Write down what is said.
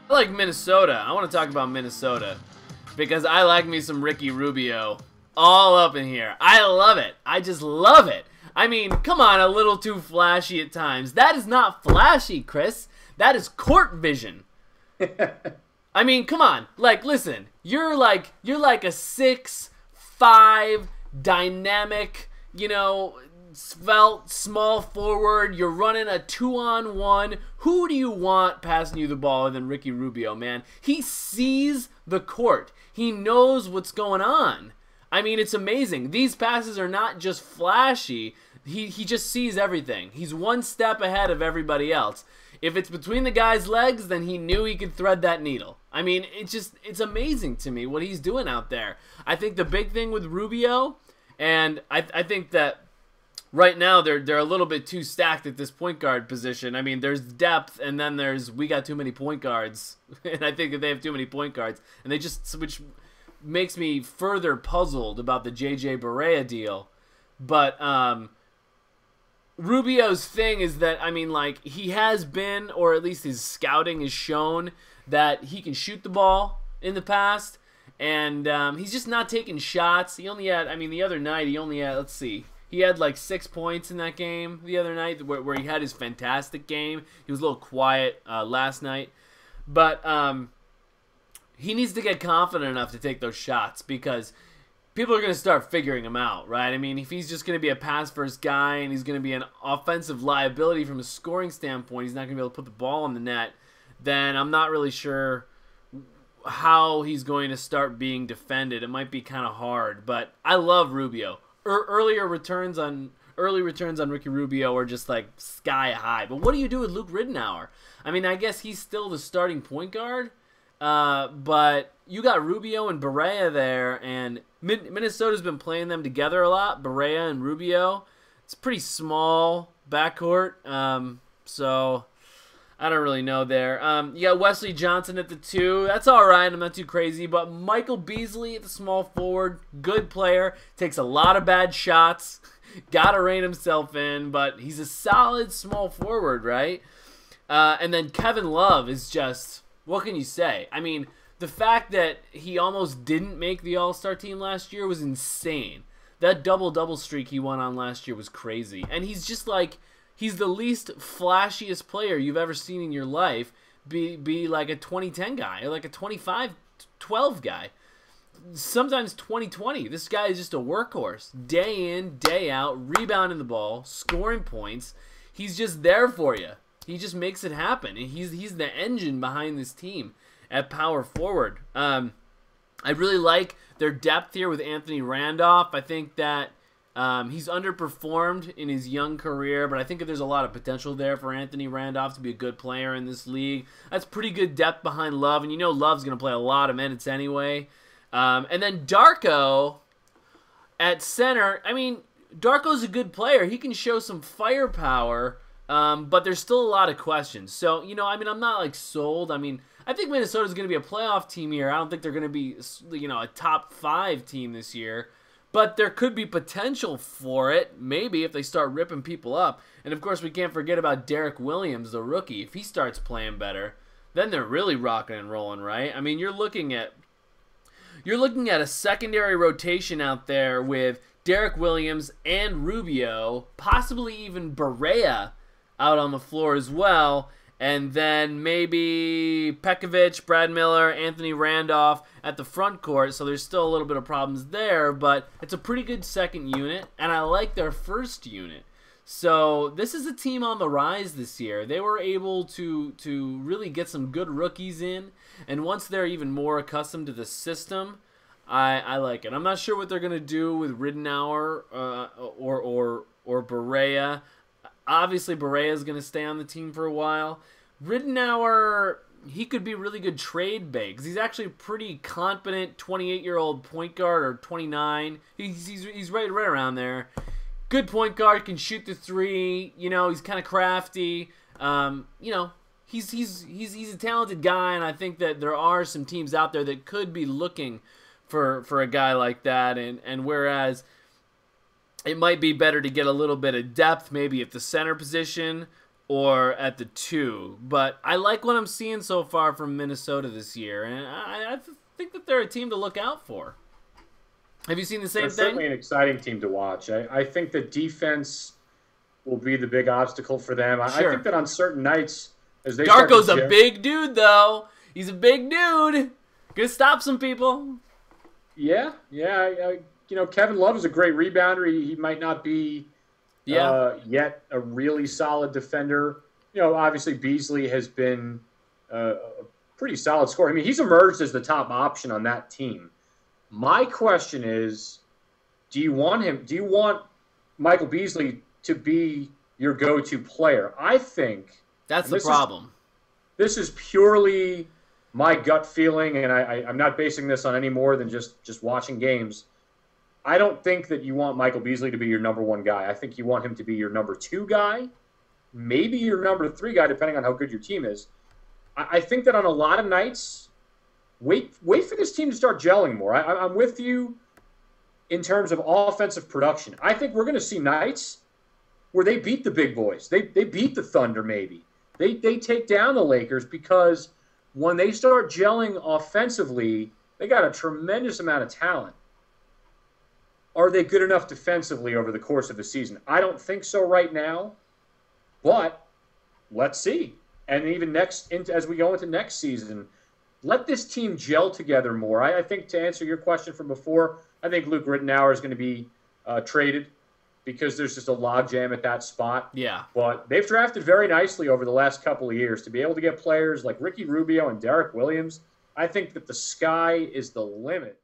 I like Minnesota. I want to talk about Minnesota because I like me some Ricky Rubio all up in here. I love it. I just love it. I mean, come on, a little too flashy at times. That is not flashy, Chris. That is court vision. I mean, come on. Like, listen, you're like a 6'5" dynamic, svelte, small forward. You're running a 2-on-1. Who do you want passing you the ball other than Ricky Rubio, man? He sees the court. He knows what's going on. I mean, it's amazing. These passes are not just flashy. He just sees everything. He's one step ahead of everybody else. If it's between the guy's legs, then he knew he could thread that needle. I mean, it's amazing to me what he's doing out there. I think the big thing with Rubio, and I think that right now they're a little bit too stacked at this point guard position. I mean, there's depth, and then we got too many point guards, and I think that they have too many point guards, and which makes me further puzzled about the JJ Barea deal. But Rubio's thing is that, I mean, like, he has been, or at least his scouting has shown that he can shoot the ball in the past, and he's just not taking shots. He only had, I mean, the other night he only had, let's see, he had like 6 points in that game the other night where he had his fantastic game. He was a little quiet last night, but he needs to get confident enough to take those shots because people are going to start figuring him out, right? I mean, if he's just going to be a pass-first guy and he's going to be an offensive liability from a scoring standpoint, he's not going to be able to put the ball in the net, then I'm not really sure how he's going to start being defended. It might be kind of hard, but I love Rubio. Early returns on Ricky Rubio are just like sky high. But what do you do with Luke Ridenour? I mean, I guess he's still the starting point guard, but you got Rubio and Barea there, and Minnesota's been playing them together a lot, Barea and Rubio. It's a pretty small backcourt, so I don't really know there. You got Wesley Johnston at the 2. That's all right. I'm not too crazy. But Michael Beasley at the small forward, good player, takes a lot of bad shots, got to rein himself in, but he's a solid small forward, right? And then Kevin Love is just, what can you say? I mean, the fact that he almost didn't make the All-Star team last year was insane. That double-double streak he went on last year was crazy. And he's just like, he's the least flashiest player you've ever seen in your life be like a 2010 guy or like a 25-12 guy. Sometimes 2020. This guy is just a workhorse. Day in, day out, rebounding the ball, scoring points. He's just there for you. He just makes it happen. And he's the engine behind this team at power forward. I really like their depth here with Anthony Randolph. I think that he's underperformed in his young career, but I think that there's a lot of potential there for Anthony Randolph to be a good player in this league. That's pretty good depth behind Love, and you know Love's going to play a lot of minutes anyway. And then Darko at center. I mean, Darko's a good player. He can show some firepower, but there's still a lot of questions. So, I mean, I'm not like sold. I mean, I think Minnesota's going to be a playoff team here. I don't think they're going to be, a top 5 team this year. But there could be potential for it, maybe, if they start ripping people up. And, of course, we can't forget about Derek Williams, the rookie. If he starts playing better, then they're really rocking and rolling, right? I mean, you're looking at a secondary rotation out there with Derek Williams and Rubio, possibly even Barea out on the floor as well. And then maybe Pekovic, Brad Miller, Anthony Randolph at the front court. So there's still a little bit of problems there, but it's a pretty good second unit, and I like their first unit. So this is a team on the rise this year. They were able to really get some good rookies in, and once they're even more accustomed to the system, I like it. I'm not sure what they're going to do with Ridenour or Barea. Obviously, Barea is going to stay on the team for a while. Ridenour, he could be really good trade bait because he's actually a pretty competent 28-year-old point guard, or 29. He's right around there. Good point guard, can shoot the 3. He's kind of crafty. He's a talented guy, and I think that there are some teams out there that could be looking for a guy like that. And whereas it might be better to get a little bit of depth maybe at the center position or at the 2. But I like what I'm seeing so far from Minnesota this year, and I think that they're a team to look out for. Have you seen the same They're thing? certainly an exciting team to watch. I think the defense will be the big obstacle for them. I Sure. think that on certain nights, as they Darko's start to a big dude, though. He's a big dude. Gonna stop some people. Yeah. Kevin Love is a great rebounder. He might not be yet a really solid defender. Obviously Beasley has been a pretty solid scorer. I mean, he's emerged as the top option on that team. My question is, do you want Michael Beasley to be your go-to player? I think that's the problem. This is purely my gut feeling, and I'm not basing this on any more than just watching games. I don't think that you want Michael Beasley to be your number 1 guy. I think you want him to be your number 2 guy, maybe your number 3 guy, depending on how good your team is. I think that on a lot of nights, wait for this team to start gelling more. I'm with you in terms of offensive production. I think we're going to see nights where they beat the big boys. They beat the Thunder maybe. They take down the Lakers because when they start gelling offensively, they got a tremendous amount of talent. Are they good enough defensively over the course of the season? I don't think so right now, but let's see. And even as we go into next season, let this team gel together more. I think to answer your question from before, I think Luke Rittenauer is going to be traded because there's just a logjam at that spot. Yeah. But they've drafted very nicely over the last couple of years to be able to get players like Ricky Rubio and Derek Williams. I think that the sky is the limit.